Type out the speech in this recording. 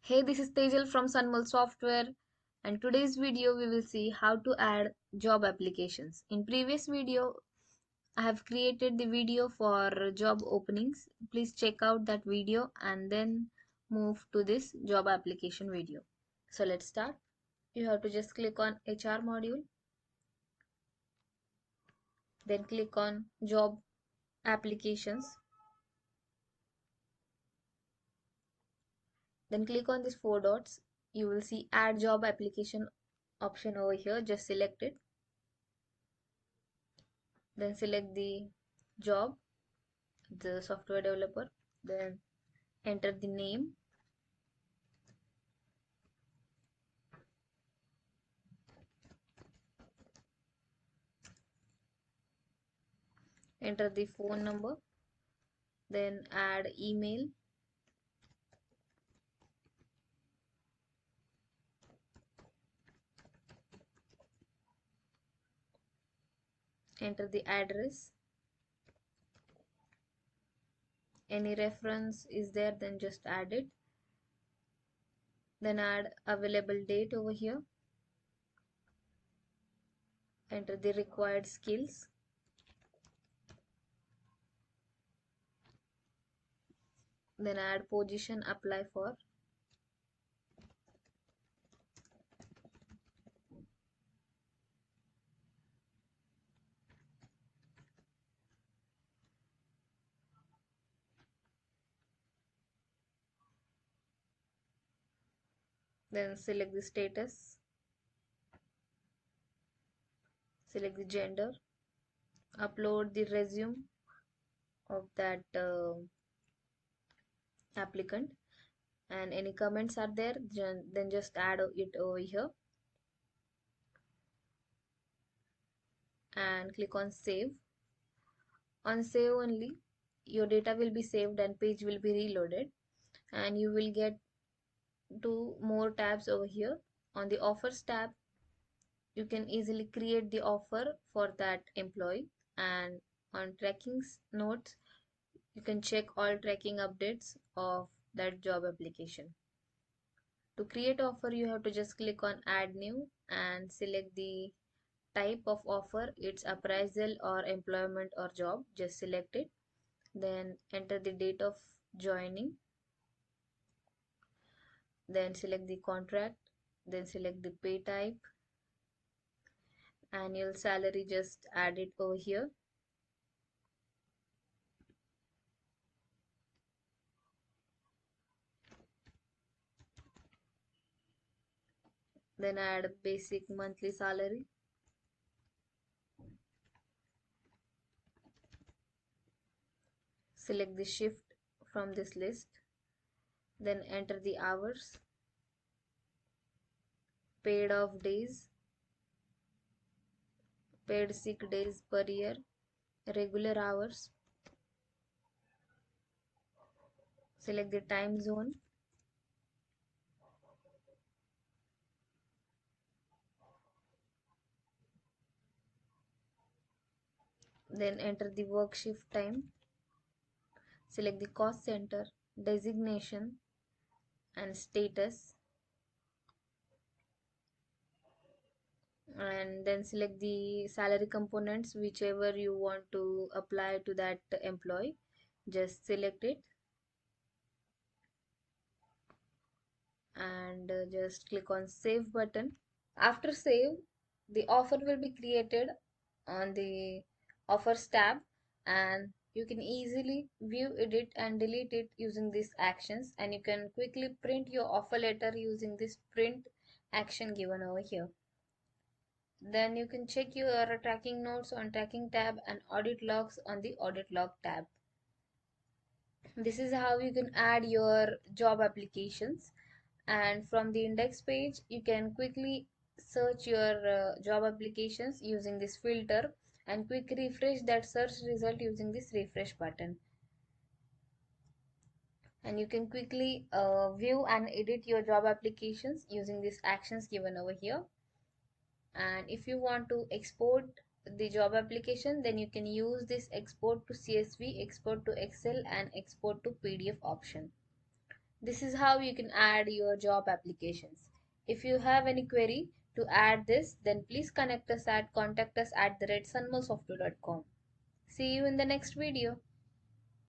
Hey, this is Tejal from Sunmul Software, and today's video we will see how to add job applications. In previous video, I have created the video for job openings. Please check out that video and then move to this job application video. So let's start. You have to just click on HR module, then click on job applications, then click on these four dots. You will see add job application option over here. Just select it, then select the job, the software developer, then enter the name, enter the phone number, then add email, enter the address, any reference is there then just add it, then add available date over here, enter the required skills, then add position apply for, then select the status, select the gender, upload the resume of that applicant, and any comments are there then just add it over here and click on save. On save only, your data will be saved and page will be reloaded, and you will get two more tabs over here. On the offers tab, you can easily create the offer for that employee, and on tracking notes, you can check all tracking updates of that job application. To create offer, you have to just click on add new and select the type of offer. It's appraisal or employment or job. Just select it, then enter the date of joining, then select the contract, then select the pay type, annual salary, just add it over here, then add basic monthly salary, select the shift from this list, then enter the hours, paid off days, paid sick days per year, regular hours, select the time zone, then enter the work shift time, select the cost center, designation and status, and then select the salary components whichever you want to apply to that employee. Just select it and just click on save button. After save, the offer will be created on the offers tab, and you can easily view, edit and delete it using these actions, and you can quickly print your offer letter using this print action given over here. Then you can check your tracking notes on tracking tab and audit logs on the audit log tab. This is how you can add your job applications, and from the index page you can quickly search your job applications using this filter and quick refresh that search result using this refresh button, and you can quickly view and edit your job applications using these actions given over here. And if you want to export the job application, then you can use this export to CSV, export to Excel and export to PDF option. This is how you can add your job applications. If you have any query to add this, then please connect us at contact us at the redsunmosoftware.com. See you in the next video.